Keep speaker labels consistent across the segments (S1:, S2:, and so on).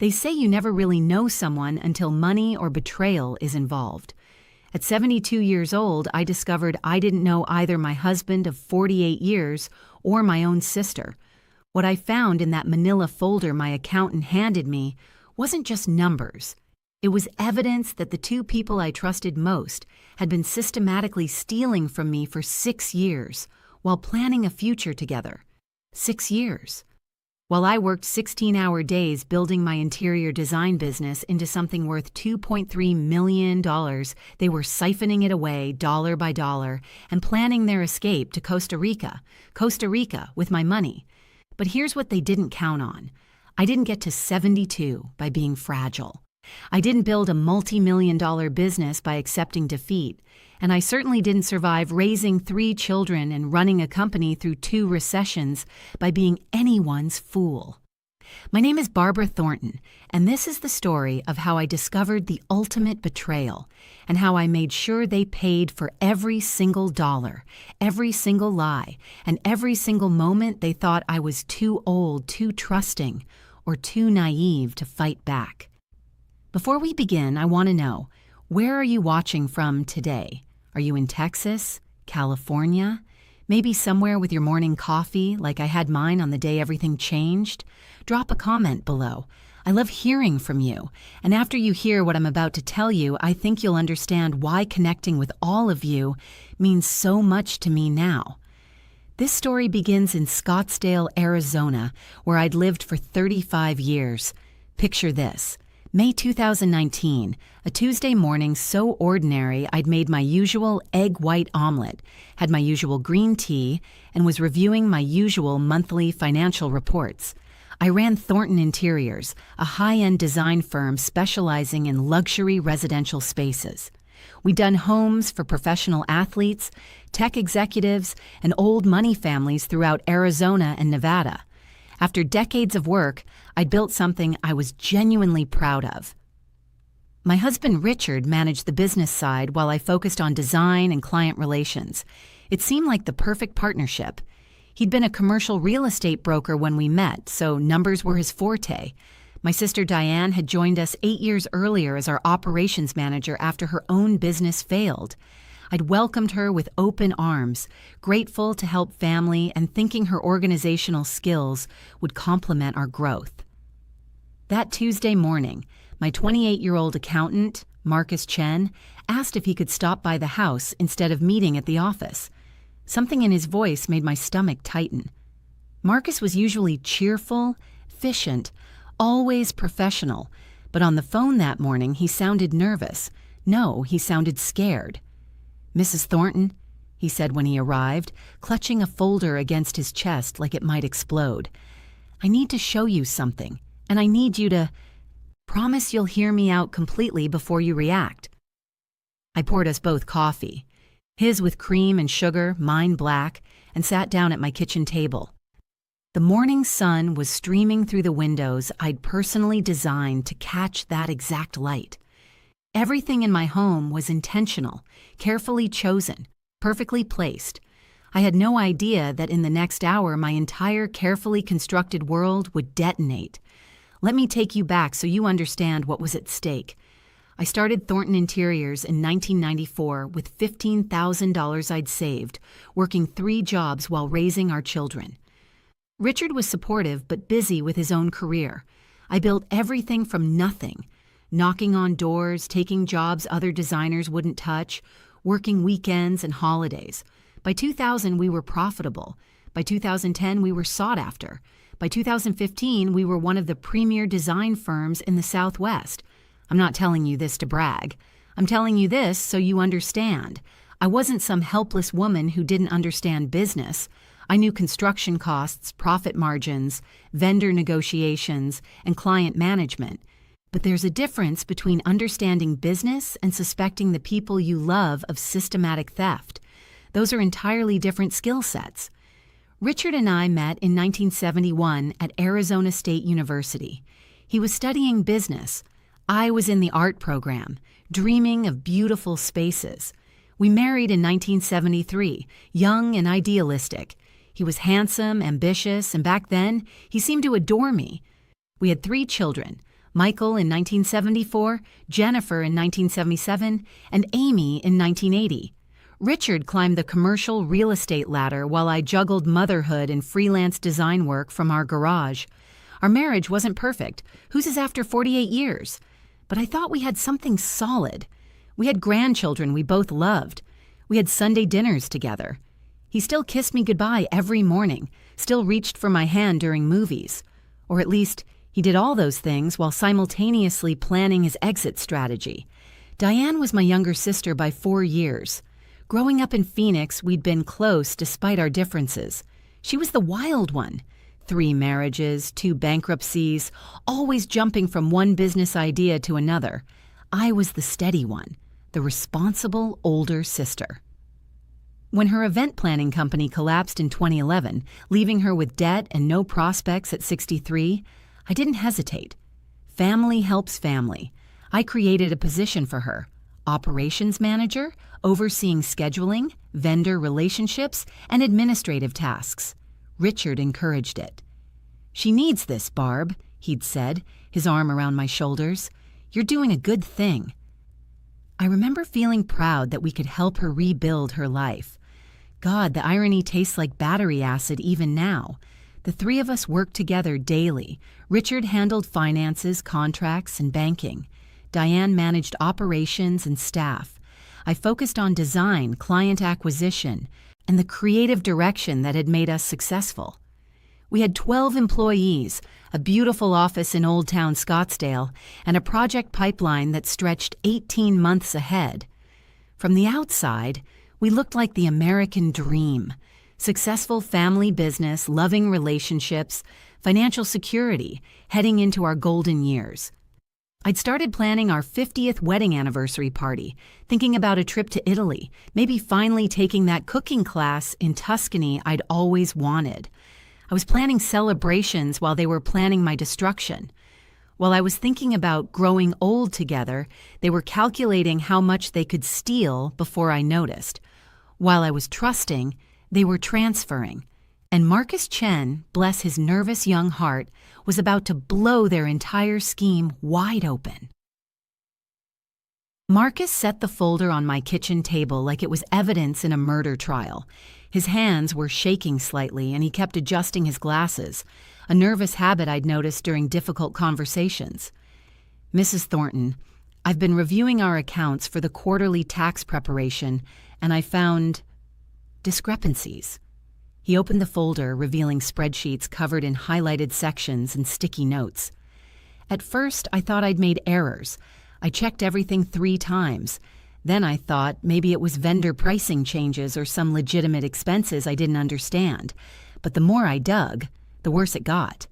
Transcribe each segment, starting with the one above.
S1: They say you never really know someone until money or betrayal is involved. At 72 years old, I discovered I didn't know either my husband of 48 years or my own sister. What I found in that manila folder my accountant handed me wasn't just numbers. It was evidence that the two people I trusted most had been systematically stealing from me for 6 years while planning a future together. 6 years. While I worked 16-hour days building my interior design business into something worth $2.3 million, they were siphoning it away dollar by dollar and planning their escape to Costa Rica with my money. But here's what they didn't count on. I didn't get to 72 by being fragile. I didn't build a multi-million-dollar business by accepting defeat, and I certainly didn't survive raising 3 children and running a company through 2 recessions by being anyone's fool. My name is Barbara Thornton, and this is the story of how I discovered the ultimate betrayal and how I made sure they paid for every single dollar, every single lie, and every single moment they thought I was too old, too trusting, or too naive to fight back. Before we begin, I want to know, where are you watching from today? Are you in Texas, California, maybe somewhere with your morning coffee like I had mine on the day everything changed? Drop a comment below. I love hearing from you, and after you hear what I'm about to tell you, I think you'll understand why connecting with all of you means so much to me now. This story begins in Scottsdale, Arizona, where I'd lived for 35 years. Picture this. May 2019, a Tuesday morning so ordinary I'd made my usual egg white omelet, had my usual green tea, and was reviewing my usual monthly financial reports. I ran Thornton Interiors, a high-end design firm specializing in luxury residential spaces. We'd done homes for professional athletes, tech executives, and old money families throughout Arizona and Nevada. After decades of work, I'd built something I was genuinely proud of. My husband Richard managed the business side while I focused on design and client relations. It seemed like the perfect partnership. He'd been a commercial real estate broker when we met, so numbers were his forte. My sister Diane had joined us 8 years earlier as our operations manager after her own business failed. I'd welcomed her with open arms, grateful to help family and thinking her organizational skills would complement our growth. That Tuesday morning, my 28-year-old accountant, Marcus Chen, asked if he could stop by the house instead of meeting at the office. Something in his voice made my stomach tighten. Marcus was usually cheerful, efficient, always professional, but on the phone that morning he sounded nervous. No, he sounded scared. "Mrs. Thornton," he said when he arrived, clutching a folder against his chest like it might explode. "I need to show you something, and I need you to promise you'll hear me out completely before you react." I poured us both coffee, his with cream and sugar, mine black, and sat down at my kitchen table. The morning sun was streaming through the windows I'd personally designed to catch that exact light. Everything in my home was intentional, carefully chosen, perfectly placed. I had no idea that in the next hour my entire carefully constructed world would detonate. Let me take you back so you understand what was at stake. I started Thornton Interiors in 1994 with $15,000 I'd saved, working 3 jobs while raising our children. Richard was supportive but busy with his own career. I built everything from nothing, knocking on doors, taking jobs other designers wouldn't touch, working weekends and holidays. By 2000, we were profitable. By 2010, we were sought after. By 2015, we were one of the premier design firms in the Southwest. I'm not telling you this to brag. I'm telling you this so you understand. I wasn't some helpless woman who didn't understand business. I knew construction costs, profit margins, vendor negotiations, and client management. But there's a difference between understanding business and suspecting the people you love of systematic theft. Those are entirely different skill sets. Richard and I met in 1971 at Arizona State University. He was studying business. I was in the art program, dreaming of beautiful spaces. We married in 1973, young and idealistic. He was handsome, ambitious, and back then, he seemed to adore me. We had 3 children. Michael in 1974, Jennifer in 1977, and Amy in 1980. Richard climbed the commercial real estate ladder while I juggled motherhood and freelance design work from our garage. Our marriage wasn't perfect. Whose is after 48 years? But I thought we had something solid. We had grandchildren we both loved. We had Sunday dinners together. He still kissed me goodbye every morning, still reached for my hand during movies. Or at least, he did all those things while simultaneously planning his exit strategy. Diane was my younger sister by 4 years. Growing up in Phoenix, we'd been close despite our differences. She was the wild one. 3 marriages, 2 bankruptcies, always jumping from one business idea to another. I was the steady one, the responsible older sister. When her event planning company collapsed in 2011, leaving her with debt and no prospects at 63, I didn't hesitate. Family helps family. I created a position for her. Operations manager, overseeing scheduling, vendor relationships, and administrative tasks. Richard encouraged it. "She needs this, Barb," he'd said, his arm around my shoulders. "You're doing a good thing." I remember feeling proud that we could help her rebuild her life. God, the irony tastes like battery acid even now. The 3 of us worked together daily. Richard handled finances, contracts, and banking. Diane managed operations and staff. I focused on design, client acquisition, and the creative direction that had made us successful. We had 12 employees, a beautiful office in Old Town Scottsdale, and a project pipeline that stretched 18 months ahead. From the outside, we looked like the American dream. Successful family business, loving relationships, financial security, heading into our golden years. I'd started planning our 50th wedding anniversary party, thinking about a trip to Italy, maybe finally taking that cooking class in Tuscany I'd always wanted. I was planning celebrations while they were planning my destruction. While I was thinking about growing old together, they were calculating how much they could steal before I noticed. While I was trusting, they were transferring. And Marcus Chen, bless his nervous young heart, was about to blow their entire scheme wide open. Marcus set the folder on my kitchen table like it was evidence in a murder trial. His hands were shaking slightly, and he kept adjusting his glasses, a nervous habit I'd noticed during difficult conversations. "Mrs. Thornton, I've been reviewing our accounts for the quarterly tax preparation, and I found discrepancies." He opened the folder, revealing spreadsheets covered in highlighted sections and sticky notes. At first, I thought I'd made errors. I checked everything 3 times. Then I thought maybe it was vendor pricing changes or some legitimate expenses I didn't understand. But the more I dug, the worse it got.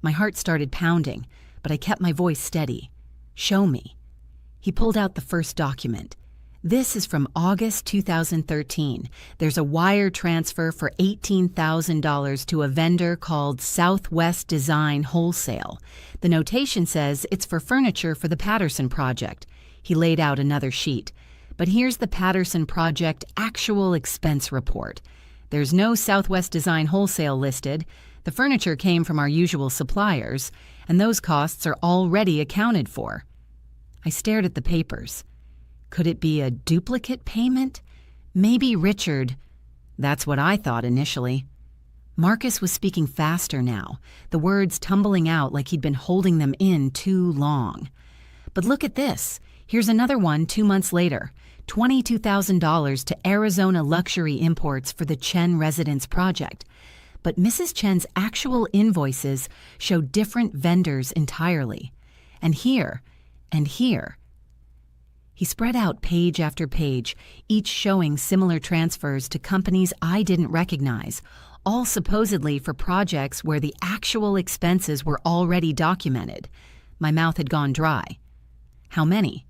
S1: My heart started pounding, but I kept my voice steady. "Show me." He pulled out the first document. "This is from August 2013. There's a wire transfer for $18,000 to a vendor called Southwest Design Wholesale. The notation says it's for furniture for the Patterson project." He laid out another sheet. "But here's the Patterson project actual expense report. There's no Southwest Design Wholesale listed. The furniture came from our usual suppliers, and those costs are already accounted for." I stared at the papers. Could it be a duplicate payment? Maybe Richard. That's what I thought initially. Marcus was speaking faster now, the words tumbling out like he'd been holding them in too long. "But look at this. Here's another one 2 months later. $22,000 to Arizona Luxury Imports for the Chen Residence Project. But Mrs. Chen's actual invoices show different vendors entirely. And here, and here." He spread out page after page, each showing similar transfers to companies I didn't recognize, all supposedly for projects where the actual expenses were already documented. My mouth had gone dry. How many?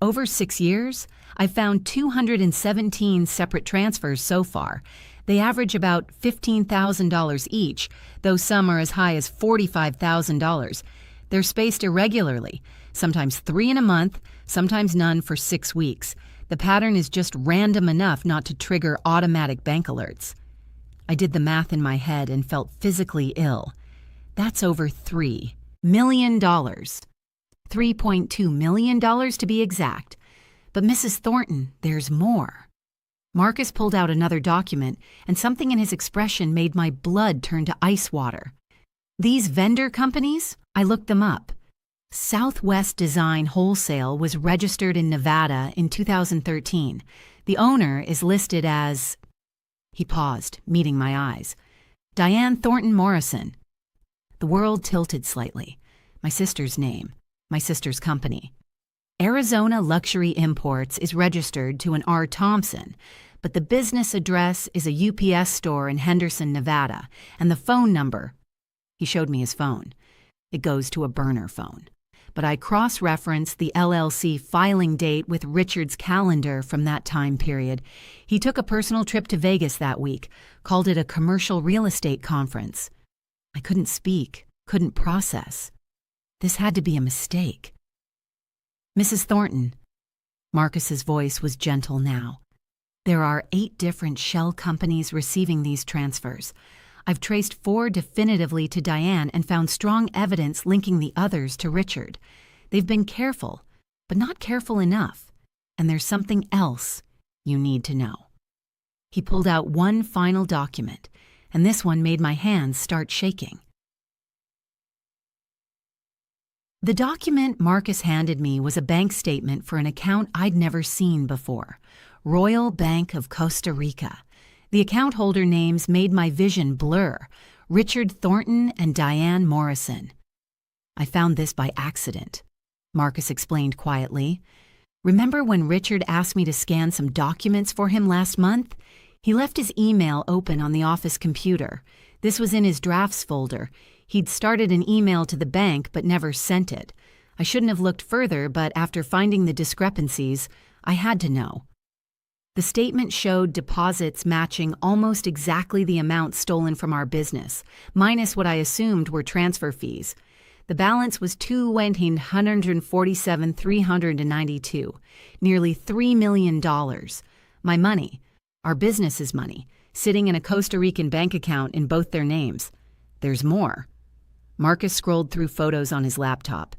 S1: Over 6 years, I've found 217 separate transfers so far. They average about $15,000 each, though some are as high as $45,000. They're spaced irregularly, sometimes 3 in a month, sometimes none for 6 weeks. The pattern is just random enough not to trigger automatic bank alerts. I did the math in my head and felt physically ill. That's over 3. million. $3.2 million to be exact. But Mrs. Thornton, there's more. Marcus pulled out another document, and something in his expression made my blood turn to ice water. These vendor companies? I looked them up. Southwest Design Wholesale was registered in Nevada in 2013. The owner is listed as... He paused, meeting my eyes. Diane Thornton Morrison. The world tilted slightly. My sister's name. My sister's company. Arizona Luxury Imports is registered to an R. Thompson, but the business address is a UPS store in Henderson, Nevada, and the phone number... He showed me his phone. It goes to a burner phone. But I cross-referenced the LLC filing date with Richard's calendar from that time period. He took a personal trip to Vegas that week, called it a commercial real estate conference. I couldn't speak, couldn't process. This had to be a mistake. Mrs. Thornton. Marcus's voice was gentle now. There are 8 different shell companies receiving these transfers. I've traced 4 definitively to Diane and found strong evidence linking the others to Richard. They've been careful, but not careful enough. And there's something else you need to know. He pulled out one final document, and this one made my hands start shaking. The document Marcus handed me was a bank statement for an account I'd never seen before, Royal Bank of Costa Rica. The account holder names made my vision blur, Richard Thornton and Diane Morrison. I found this by accident, Marcus explained quietly. Remember when Richard asked me to scan some documents for him last month? He left his email open on the office computer. This was in his drafts folder. He'd started an email to the bank but never sent it. I shouldn't have looked further, but after finding the discrepancies, I had to know. The statement showed deposits matching almost exactly the amount stolen from our business, minus what I assumed were transfer fees. The balance was $247,392, nearly $3 million. My money, our business's money, sitting in a Costa Rican bank account in both their names. There's more. Marcus scrolled through photos on his laptop.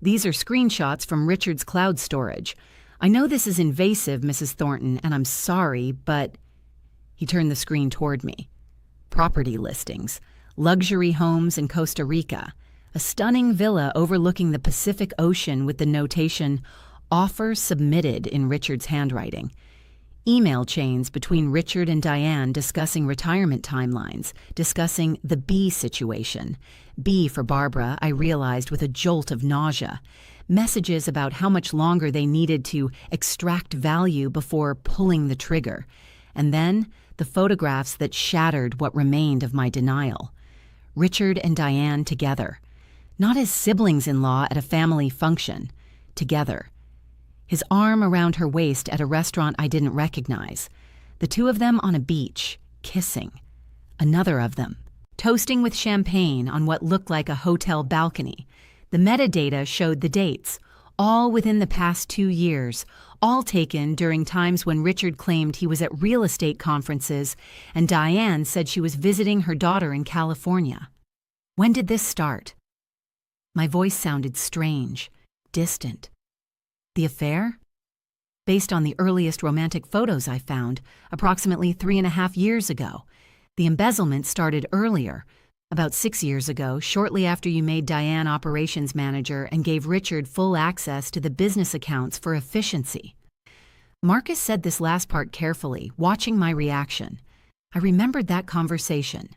S1: These are screenshots from Richard's cloud storage. I know this is invasive, Mrs. Thornton, and I'm sorry, but... He turned the screen toward me. Property listings, luxury homes in Costa Rica, a stunning villa overlooking the Pacific Ocean with the notation, "Offer submitted" in Richard's handwriting. Email chains between Richard and Diane discussing retirement timelines, discussing the B situation. B for Barbara, I realized with a jolt of nausea. Messages about how much longer they needed to extract value before pulling the trigger. And then the photographs that shattered what remained of my denial. Richard and Diane together. Not as siblings-in-law at a family function. Together. His arm around her waist at a restaurant I didn't recognize. The 2 of them on a beach, kissing. Another of them, toasting with champagne on what looked like a hotel balcony. The metadata showed the dates, all within the past 2 years, all taken during times when Richard claimed he was at real estate conferences and Diane said she was visiting her daughter in California. When did this start? My voice sounded strange, distant. The affair? Based on the earliest romantic photos I found, approximately 3.5 years ago. The embezzlement started earlier, about 6 years ago, shortly after you made Diane operations manager and gave Richard full access to the business accounts for efficiency. Marcus said this last part carefully, watching my reaction. I remembered that conversation.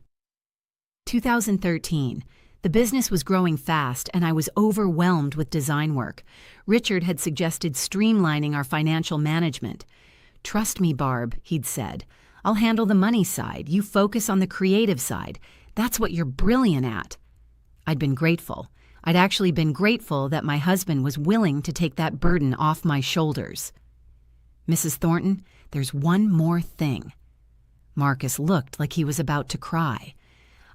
S1: 2013. The business was growing fast, and I was overwhelmed with design work. Richard had suggested streamlining our financial management. "Trust me, Barb," he'd said. "I'll handle the money side. You focus on the creative side. That's what you're brilliant at." I'd been grateful. I'd actually been grateful that my husband was willing to take that burden off my shoulders. "Mrs. Thornton, there's one more thing." Marcus looked like he was about to cry.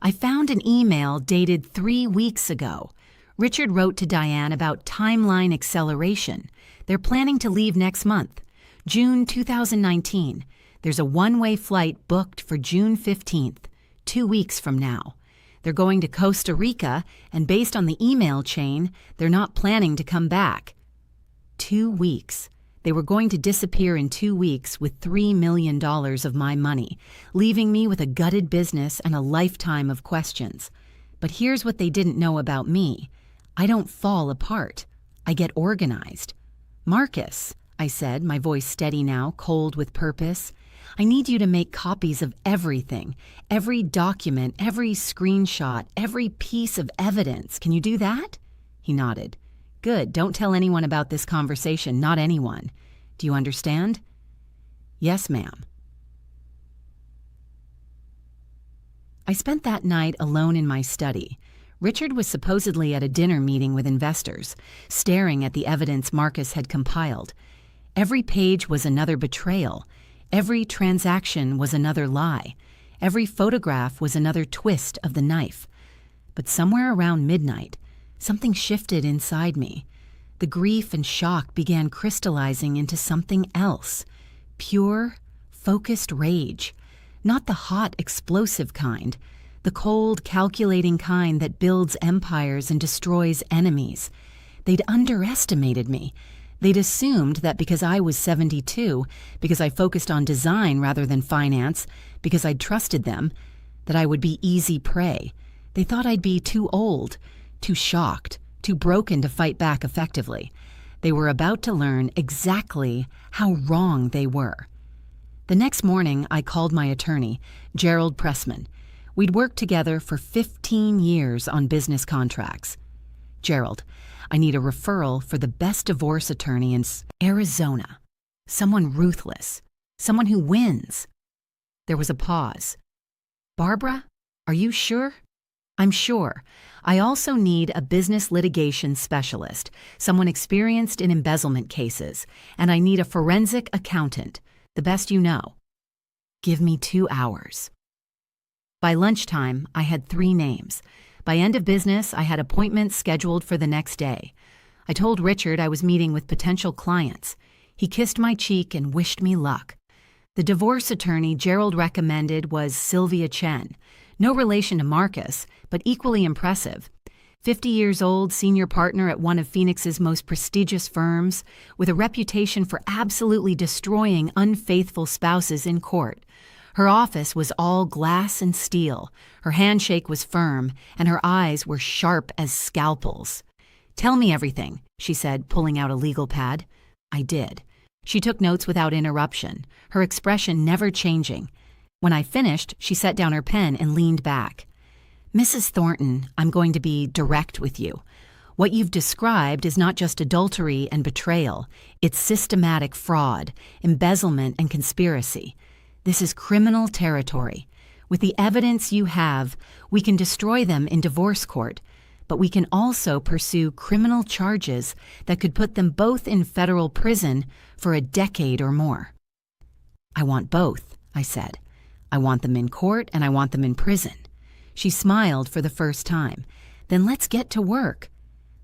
S1: I found an email dated 3 weeks ago. Richard wrote to Diane about timeline acceleration. They're planning to leave next month, June 2019. There's a one-way flight booked for June 15th, 2 weeks from now. They're going to Costa Rica, and based on the email chain, they're not planning to come back. 2 weeks. They were going to disappear in 2 weeks with $3 million of my money, leaving me with a gutted business and a lifetime of questions. But here's what they didn't know about me. I don't fall apart. I get organized. Marcus, I said, my voice steady now, cold with purpose, I need you to make copies of everything, every document, every screenshot, every piece of evidence. Can you do that? He nodded. Good. Don't tell anyone about this conversation, not anyone. Do you understand? Yes, ma'am. I spent that night alone in my study. Richard was supposedly at a dinner meeting with investors, staring at the evidence Marcus had compiled. Every page was another betrayal. Every transaction was another lie. Every photograph was another twist of the knife. But somewhere around midnight, something shifted inside me. The grief and shock began crystallizing into something else. Pure, focused rage. Not the hot, explosive kind. The cold, calculating kind that builds empires and destroys enemies. They'd underestimated me. They'd assumed that because I was 72, because I focused on design rather than finance, because I'd trusted them, that I would be easy prey. They thought I'd be too old, too shocked, too broken to fight back effectively. They were about to learn exactly how wrong they were. The next morning, I called my attorney, Gerald Pressman. We'd worked together for 15 years on business contracts. Gerald, I need a referral for the best divorce attorney in Arizona. Someone ruthless. Someone who wins. There was a pause. Barbara, are you sure? I'm sure. I also need a business litigation specialist, someone experienced in embezzlement cases, and I need a forensic accountant, the best you know. Give me 2 hours. By lunchtime, I had 3 names. By end of business, I had appointments scheduled for the next day. I told Richard I was meeting with potential clients. He kissed my cheek and wished me luck. The divorce attorney Gerald recommended was Sylvia Chen. No relation to Marcus, but equally impressive. 50 years old, senior partner at one of Phoenix's most prestigious firms, with a reputation for absolutely destroying unfaithful spouses in court. Her office was all glass and steel, her handshake was firm, and her eyes were sharp as scalpels. Tell me everything, she said, pulling out a legal pad. I did. She took notes without interruption, her expression never changing. When I finished, she set down her pen and leaned back. Mrs. Thornton, I'm going to be direct with you. What you've described is not just adultery and betrayal, it's systematic fraud, embezzlement, and conspiracy. This is criminal territory. With the evidence you have, we can destroy them in divorce court, but we can also pursue criminal charges that could put them both in federal prison for a decade or more. I want both, I said. I want them in court and I want them in prison. She smiled for the first time. Then let's get to work.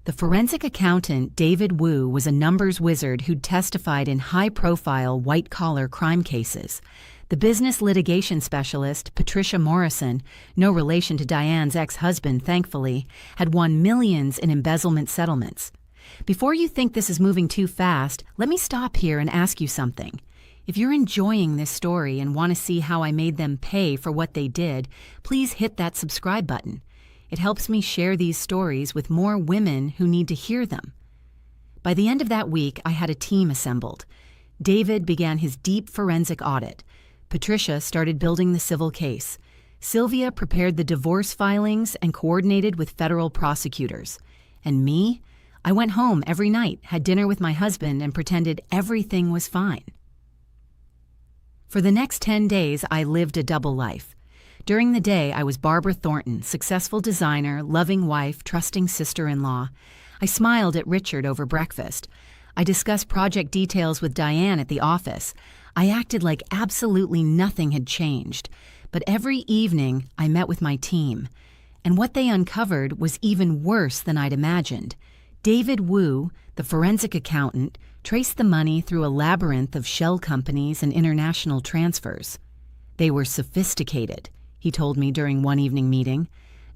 S1: The forensic accountant, David Wu, was a numbers wizard who'd testified in high-profile white-collar crime cases. The business litigation specialist, Patricia Morrison, no relation to Diane's ex-husband, thankfully, had won millions in embezzlement settlements. Before you think this is moving too fast, let me stop here and ask you something. If you're enjoying this story and want to see how I made them pay for what they did, please hit that subscribe button. It helps me share these stories with more women who need to hear them. By the end of that week, I had a team assembled. David began his deep forensic audit. Patricia started building the civil case. Sylvia prepared the divorce filings and coordinated with federal prosecutors. And me? I went home every night, had dinner with my husband, and pretended everything was fine. For the next 10 days, I lived a double life. During the day, I was Barbara Thornton, successful designer, loving wife, trusting sister-in-law. I smiled at Richard over breakfast. I discussed project details with Diane at the office. I acted like absolutely nothing had changed. But every evening, I met with my team. And what they uncovered was even worse than I'd imagined. David Wu, the forensic accountant, traced the money through a labyrinth of shell companies and international transfers. They were sophisticated, he told me during one evening meeting.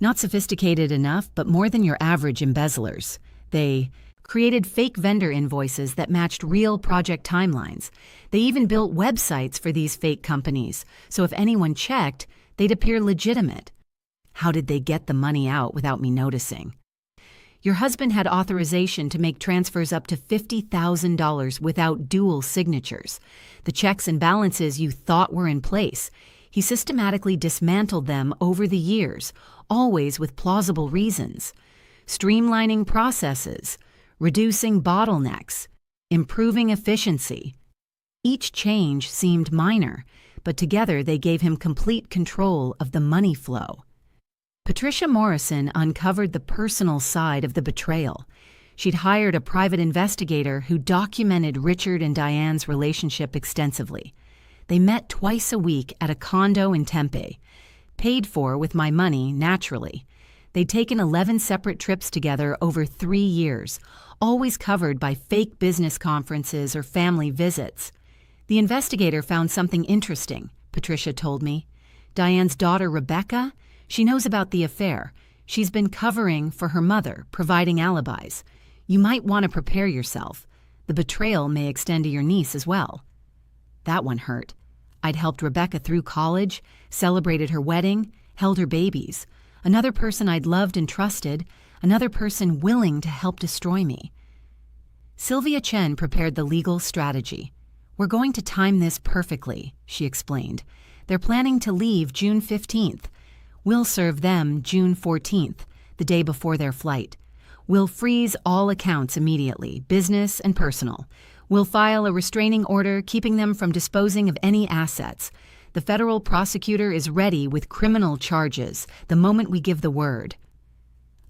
S1: Not sophisticated enough, but more than your average embezzlers. They created fake vendor invoices that matched real project timelines. They even built websites for these fake companies, so if anyone checked, they'd appear legitimate. How did they get the money out without me noticing? Your husband had authorization to make transfers up to $50,000 without dual signatures. The checks and balances you thought were in place, he systematically dismantled them over the years, always with plausible reasons. Streamlining processes, reducing bottlenecks, improving efficiency. Each change seemed minor, but together they gave him complete control of the money flow. Patricia Morrison uncovered the personal side of the betrayal. She'd hired a private investigator who documented Richard and Diane's relationship extensively. They met twice a week at a condo in Tempe. Paid for with my money, naturally. They'd taken 11 separate trips together over 3 years, always covered by fake business conferences or family visits. The investigator found something interesting, Patricia told me. Diane's daughter, Rebecca, she knows about the affair. She's been covering for her mother, providing alibis. You might want to prepare yourself. The betrayal may extend to your niece as well. That one hurt. I'd helped Rebecca through college, celebrated her wedding, held her babies. Another person I'd loved and trusted, another person willing to help destroy me. Sylvia Chen prepared the legal strategy. We're going to time this perfectly, she explained. They're planning to leave June 15th. We'll serve them June 14th, the day before their flight. We'll freeze all accounts immediately, business and personal. We'll file a restraining order keeping them from disposing of any assets. The federal prosecutor is ready with criminal charges the moment we give the word.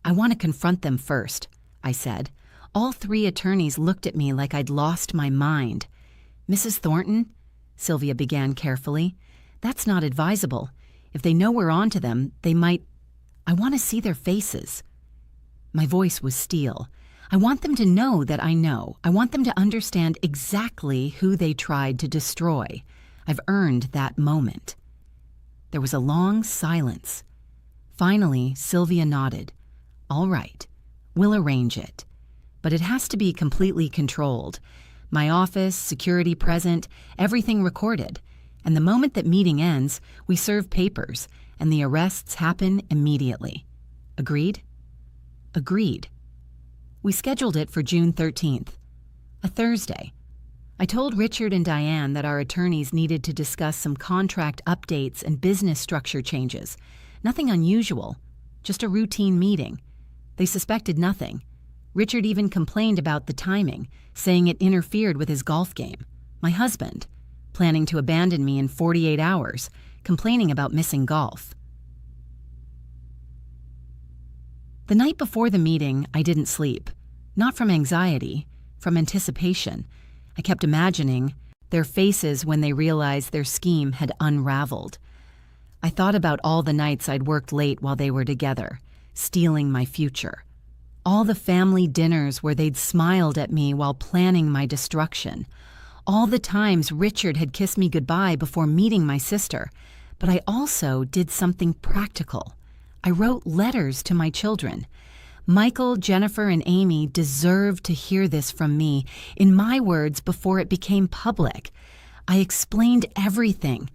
S1: I want to confront them first, I said. All 3 attorneys looked at me like I'd lost my mind. Mrs. Thornton, Sylvia began carefully, that's not advisable. If they know we're on to them, they might... I want to see their faces. My voice was steel. I want them to know that I know. I want them to understand exactly who they tried to destroy. I've earned that moment. There was a long silence. Finally, Sylvia nodded. All right, we'll arrange it. But it has to be completely controlled. My office, security present, everything recorded. And the moment that meeting ends, we serve papers, and the arrests happen immediately. Agreed? Agreed. We scheduled it for June 13th, a Thursday. I told Richard and Diane that our attorneys needed to discuss some contract updates and business structure changes. Nothing unusual, just a routine meeting. They suspected nothing. Richard even complained about the timing, saying it interfered with his golf game. My husband, planning to abandon me in 48 hours, complaining about missing golf. The night before the meeting, I didn't sleep. Not from anxiety, from anticipation. I kept imagining their faces when they realized their scheme had unraveled. I thought about all the nights I'd worked late while they were together, stealing my future. All the family dinners where they'd smiled at me while planning my destruction. All the times Richard had kissed me goodbye before meeting my sister. But I also did something practical. I wrote letters to my children. Michael, Jennifer, and Amy deserved to hear this from me, in my words, before it became public. I explained everything.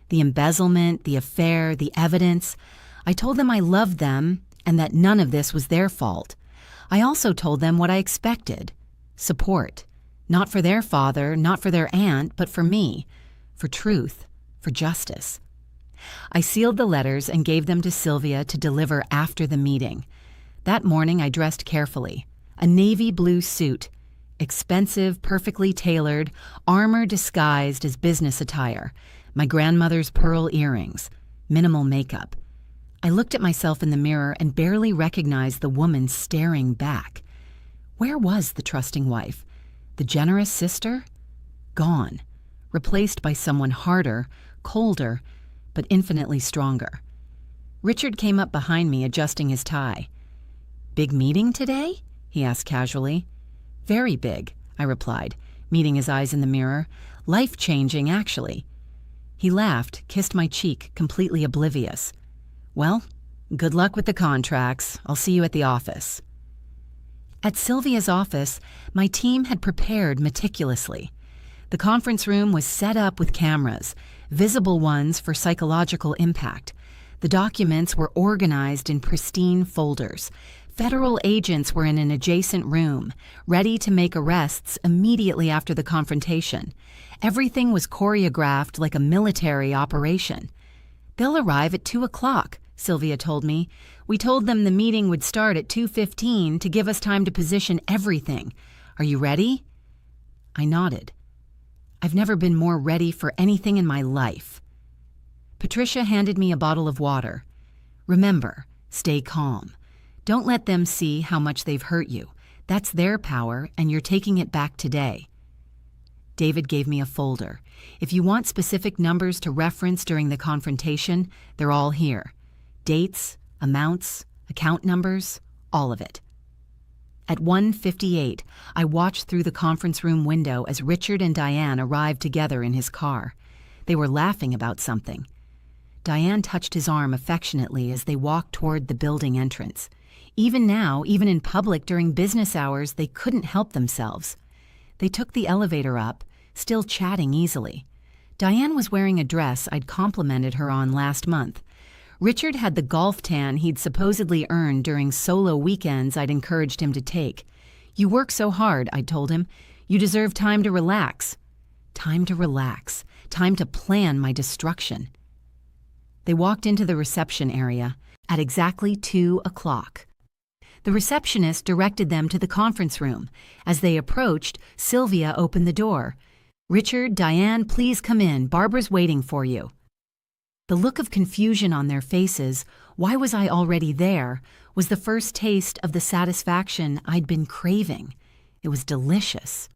S1: The embezzlement, the affair, the evidence. I told them I loved them and that none of this was their fault. I also told them what I expected. Support. Not for their father, not for their aunt, but for me. For truth. For justice. I sealed the letters and gave them to Sylvia to deliver after the meeting. That morning I dressed carefully. A navy blue suit. Expensive, perfectly tailored, armor disguised as business attire. My grandmother's pearl earrings. Minimal makeup. I looked at myself in the mirror and barely recognized the woman staring back. Where was the trusting wife? The generous sister? Gone. Replaced by someone harder, colder, but infinitely stronger. Richard came up behind me, adjusting his tie. "Big meeting today?" he asked casually. "Very big," I replied, meeting his eyes in the mirror. "Life-changing, actually." He laughed, kissed my cheek, completely oblivious. "Well, Good luck with the contracts. I'll see you at the office. At Sylvia's office, my team had prepared meticulously. The conference room was set up with cameras, visible ones for psychological impact. The documents were organized in pristine folders. Federal agents were in an adjacent room, ready to make arrests immediately after the confrontation. Everything was choreographed like a military operation. "They'll arrive at 2 o'clock, Sylvia told me. "We told them the meeting would start at 2:15 to give us time to position everything. Are you ready?" I nodded. I've never been more ready for anything in my life. Patricia handed me a bottle of water. "Remember, stay calm. Don't let them see how much they've hurt you. That's their power, and you're taking it back today." David gave me a folder. "If you want specific numbers to reference during the confrontation, they're all here. Dates, amounts, account numbers, all of it." At 1:58, I watched through the conference room window as Richard and Diane arrived together in his car. They were laughing about something. Diane touched his arm affectionately as they walked toward the building entrance. Even now, even in public during business hours, they couldn't help themselves. They took the elevator up, still chatting easily. Diane was wearing a dress I'd complimented her on last month. Richard had the golf tan he'd supposedly earned during solo weekends I'd encouraged him to take. "You work so hard," I told him. "You deserve time to relax." Time to relax. Time to plan my destruction. They walked into the reception area at exactly 2 o'clock. The receptionist directed them to the conference room. As they approached, Sylvia opened the door. "Richard, Diane, please come in. Barbara's waiting for you." The look of confusion on their faces, why was I already there, was the first taste of the satisfaction I'd been craving. It was delicious.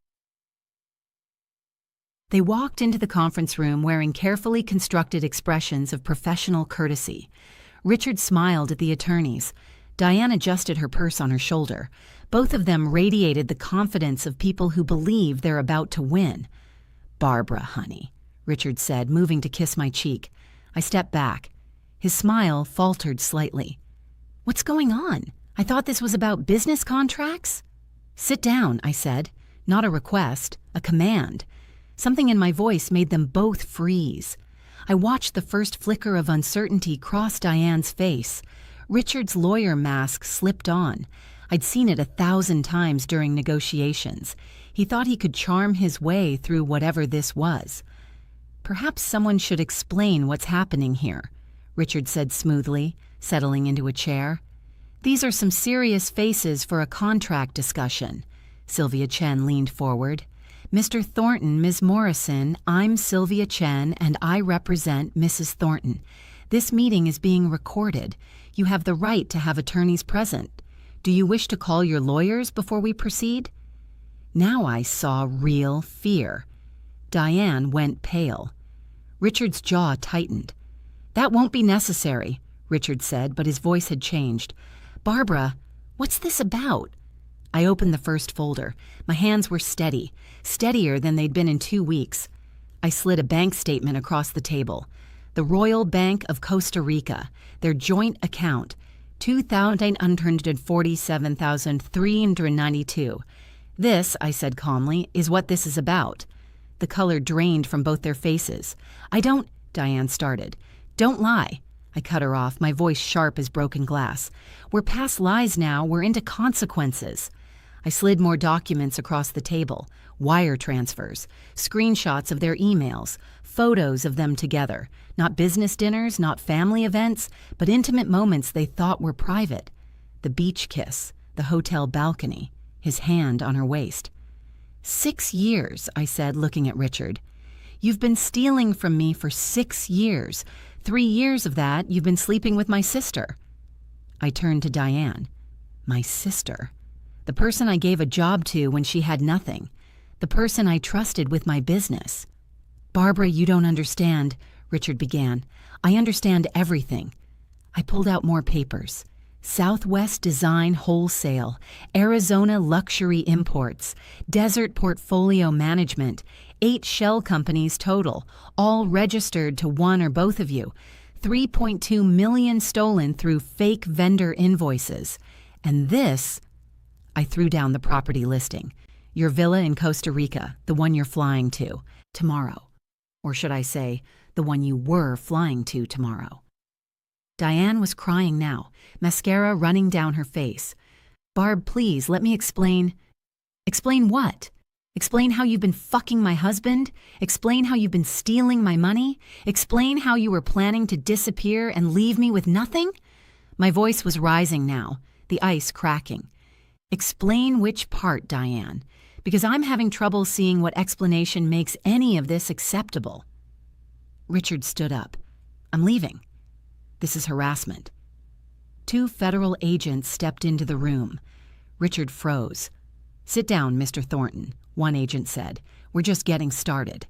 S1: They walked into the conference room wearing carefully constructed expressions of professional courtesy. Richard smiled at the attorneys. Diane adjusted her purse on her shoulder. Both of them radiated the confidence of people who believe they're about to win. "Barbara, honey," Richard said, moving to kiss my cheek. I stepped back. His smile faltered slightly. "What's going on? I thought this was about business contracts?" "Sit down," I said. Not a request, a command. Something in my voice made them both freeze. I watched the first flicker of uncertainty cross Diane's face. Richard's lawyer mask slipped on. I'd seen it 1,000 times during negotiations. He thought he could charm his way through whatever this was. "Perhaps someone should explain what's happening here," Richard said smoothly, settling into a chair. "These are some serious faces for a contract discussion." Sylvia Chen leaned forward. "Mr. Thornton, Ms. Morrison, I'm Sylvia Chen, and I represent Mrs. Thornton. This meeting is being recorded. You have the right to have attorneys present. Do you wish to call your lawyers before we proceed?" Now I saw real fear. Diane went pale. Richard's jaw tightened. "That won't be necessary," Richard said, but his voice had changed. "Barbara, what's this about?" I opened the first folder. My hands were steady, steadier than they'd been in 2 weeks. I slid a bank statement across the table. The Royal Bank of Costa Rica, their joint account, $247,392. "This," I said calmly, "is what this is about." The color drained from both their faces. Diane started. "Don't lie." I cut her off, my voice sharp as broken glass. "We're past lies now, we're into consequences." I slid more documents across the table. Wire transfers, screenshots of their emails, photos of them together. Not business dinners, not family events, but intimate moments they thought were private. The beach kiss, the hotel balcony, his hand on her waist. 6 years, I said, looking at Richard. "You've been stealing from me for 6 years. 3 years of that, you've been sleeping with my sister." I turned to Diane. My sister. The person I gave a job to when she had nothing. The person I trusted with my business. "Barbara, you don't understand," Richard began. "I understand everything." I pulled out more papers. Southwest Design Wholesale, Arizona Luxury Imports, Desert Portfolio Management, 8 shell companies total, all registered to one or both of you. 3.2 million stolen through fake vendor invoices. And this, I threw down the property listing. Your villa in Costa Rica, the one you're flying to tomorrow. Or should I say, the one you were flying to tomorrow. Diane was crying now, mascara running down her face. Barb, please, let me explain. Explain what? Explain how you've been fucking my husband? Explain how you've been stealing my money? Explain how you were planning to disappear and leave me with nothing? My voice was rising now, the ice cracking. Explain which part, Diane, because I'm having trouble seeing what explanation makes any of this acceptable. Richard stood up. I'm leaving. This is harassment. 2 federal agents stepped into the room. Richard froze. Sit down, Mr. Thornton, one agent said. We're just getting started.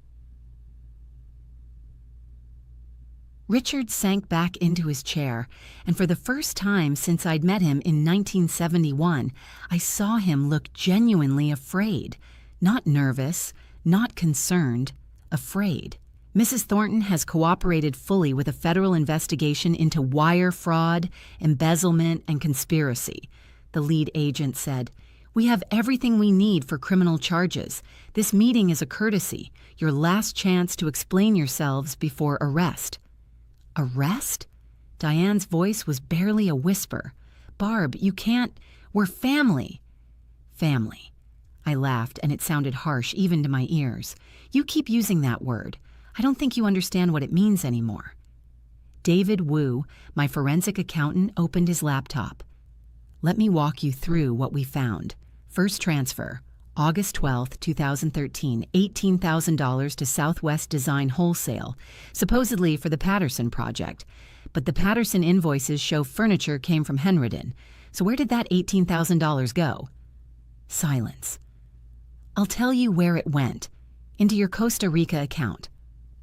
S1: Richard sank back into his chair, and for the first time since I'd met him in 1971, I saw him look genuinely afraid. Not nervous, not concerned, afraid. Mrs. Thornton has cooperated fully with a federal investigation into wire fraud, embezzlement, and conspiracy, the lead agent said. We have everything we need for criminal charges. This meeting is a courtesy, your last chance to explain yourselves before arrest. Arrest? Diane's voice was barely a whisper. Barb, you can't. We're family. Family. I laughed, and it sounded harsh even to my ears. You keep using that word. I don't think you understand what it means anymore. David Wu, my forensic accountant, opened his laptop. Let me walk you through what we found. First transfer, August 12, 2013, $18,000 to Southwest Design Wholesale, supposedly for the Patterson project. But the Patterson invoices show furniture came from Henriden. So where did that $18,000 go? Silence. I'll tell you where it went. Into your Costa Rica account.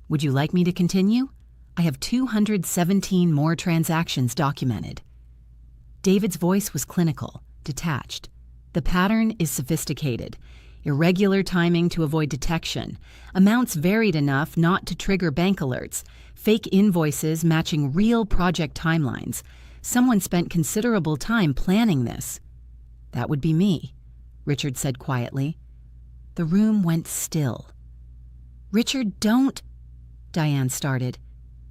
S1: Would you like me to continue? I have 217 more transactions documented. David's voice was clinical, detached. The pattern is sophisticated. Irregular timing to avoid detection. Amounts varied enough not to trigger bank alerts. Fake invoices matching real project timelines. Someone spent considerable time planning this. That would be me, Richard said quietly. The room went still. Richard, don't... Diane started.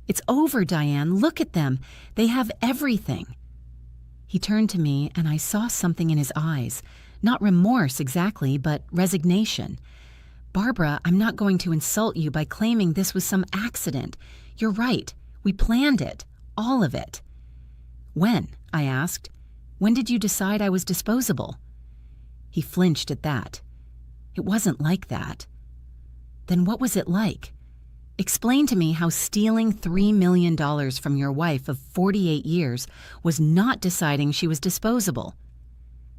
S1: It's over, Diane. Look at them. They have everything. He turned to me, and I saw something in his eyes. Not remorse exactly, but resignation. Barbara, I'm not going to insult you by claiming this was some accident. You're right. We planned it. All of it. When? I asked. When did you decide I was disposable? He flinched at that. It wasn't like that. Then what was it like? Explain to me how stealing $3 million from your wife of 48 years was not deciding she was disposable.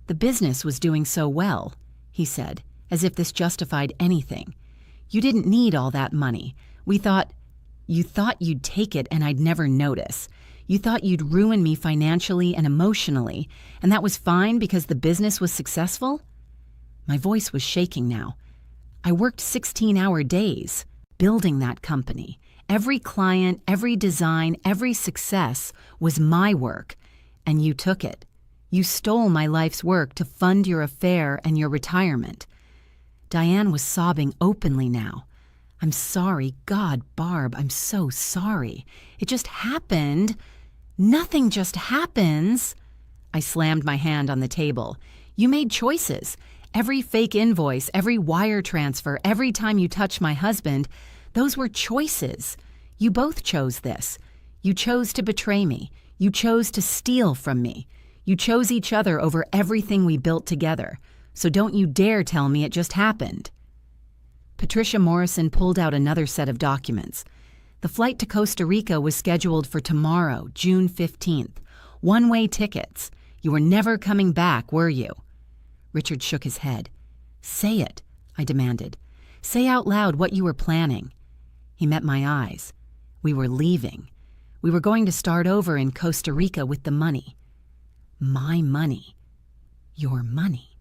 S1: The business was doing so well, he said, as if this justified anything. You didn't need all that money. You thought you'd take it and I'd never notice. You thought you'd ruin me financially and emotionally, and that was fine because the business was successful? My voice was shaking now. I worked 16-hour days. Building that company. Every client, every design, every success was my work, and you took it. You stole my life's work to fund your affair and your retirement. Diane was sobbing openly now. I'm sorry, God, Barb, I'm so sorry. It just happened. Nothing just happens. I slammed my hand on the table. You made choices. Every fake invoice, every wire transfer, every time you touched my husband, those were choices. You both chose this. You chose to betray me. You chose to steal from me. You chose each other over everything we built together. So don't you dare tell me it just happened. Patricia Morrison pulled out another set of documents. The flight to Costa Rica was scheduled for tomorrow, June 15th. One-way tickets. You were never coming back, were you? Richard shook his head. Say it, I demanded. Say out loud what you were planning. He met my eyes. We were leaving. We were going to start over in Costa Rica with the money. My money. Your money.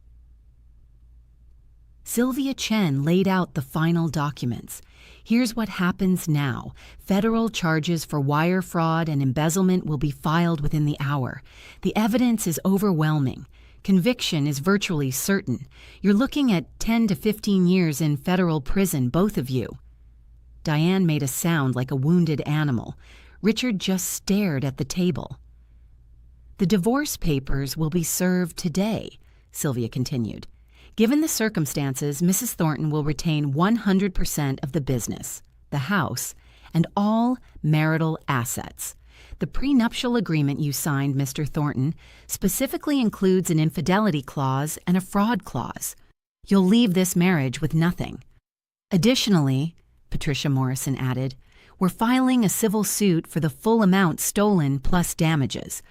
S1: Sylvia Chen laid out the final documents. Here's what happens now. Federal charges for wire fraud and embezzlement will be filed within the hour. The evidence is overwhelming. Conviction is virtually certain. You're looking at 10 to 15 years in federal prison, both of you. Diane made a sound like a wounded animal. Richard just stared at the table. The divorce papers will be served today, Sylvia continued. Given the circumstances, Mrs. Thornton will retain 100% of the business, the house, and all marital assets. The prenuptial agreement you signed, Mr. Thornton, specifically includes an infidelity clause and a fraud clause. You'll leave this marriage with nothing. Additionally, Patricia Morrison added, we're filing a civil suit for the full amount stolen plus damages.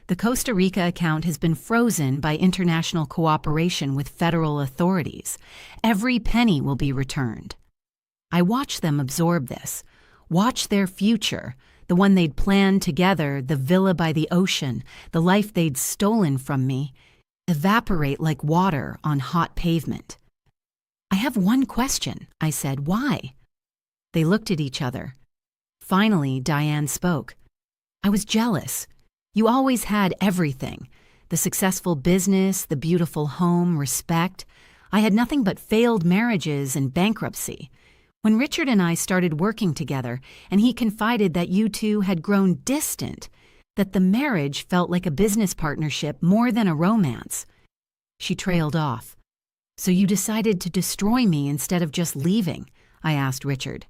S1: The Costa Rica account has been frozen by international cooperation with federal authorities. Every penny will be returned. I watched them absorb this, watch their future, the one they'd planned together, the villa by the ocean, the life they'd stolen from me, evaporate like water on hot pavement. I have one question, I said. Why? They looked at each other. Finally, Diane spoke. I was jealous. You always had everything. The successful business, the beautiful home, respect. I had nothing but failed marriages and bankruptcy. When Richard and I started working together, and he confided that you two had grown distant, that the marriage felt like a business partnership more than a romance. She trailed off. So you decided to destroy me instead of just leaving, I asked Richard.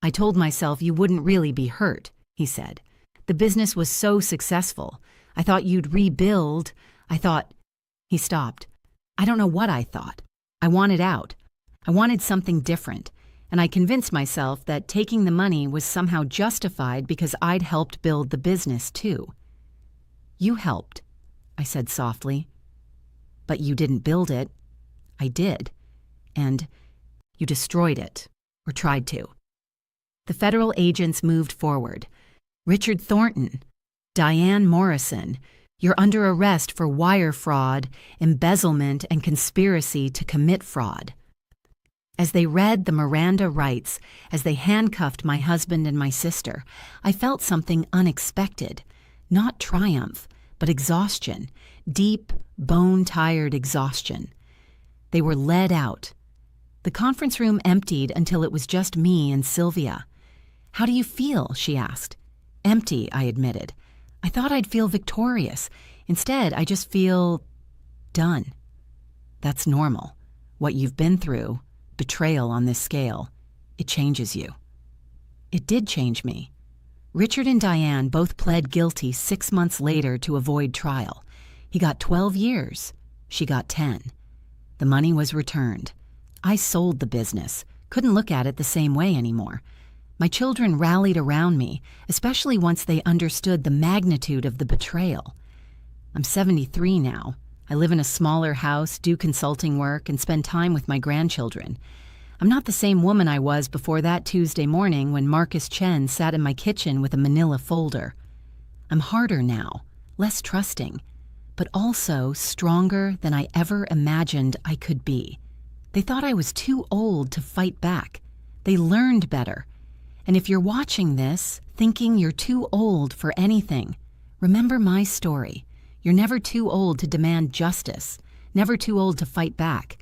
S1: I told myself you wouldn't really be hurt, he said. The business was so successful. I thought you'd rebuild. He stopped. I don't know what I thought. I wanted out. I wanted something different. And I convinced myself that taking the money was somehow justified because I'd helped build the business too. You helped, I said softly. But you didn't build it. I did. And you destroyed it, or tried to. The federal agents moved forward. Richard Thornton, Diane Morrison, you're under arrest for wire fraud, embezzlement, and conspiracy to commit fraud. As they read the Miranda rights, as they handcuffed my husband and my sister, I felt something unexpected. Not triumph, but exhaustion. Deep, bone-tired exhaustion. They were led out. The conference room emptied until it was just me and Sylvia. How do you feel? She asked. Empty, I admitted. I thought I'd feel victorious. Instead, I just feel done. That's normal. What you've been through, betrayal on this scale, it changes you. It did change me. Richard and Diane both pled guilty 6 months later to avoid trial. He got 12 years. She got 10. The money was returned. I sold the business. Couldn't look at it the same way anymore. My children rallied around me, especially once they understood the magnitude of the betrayal. I'm 73 now. I live in a smaller house, do consulting work, and spend time with my grandchildren. I'm not the same woman I was before that Tuesday morning when Marcus Chen sat in my kitchen with a manila folder. I'm harder now, less trusting, but also stronger than I ever imagined I could be. They thought I was too old to fight back. They learned better. And if you're watching this, thinking you're too old for anything, remember my story. You're never too old to demand justice, never too old to fight back.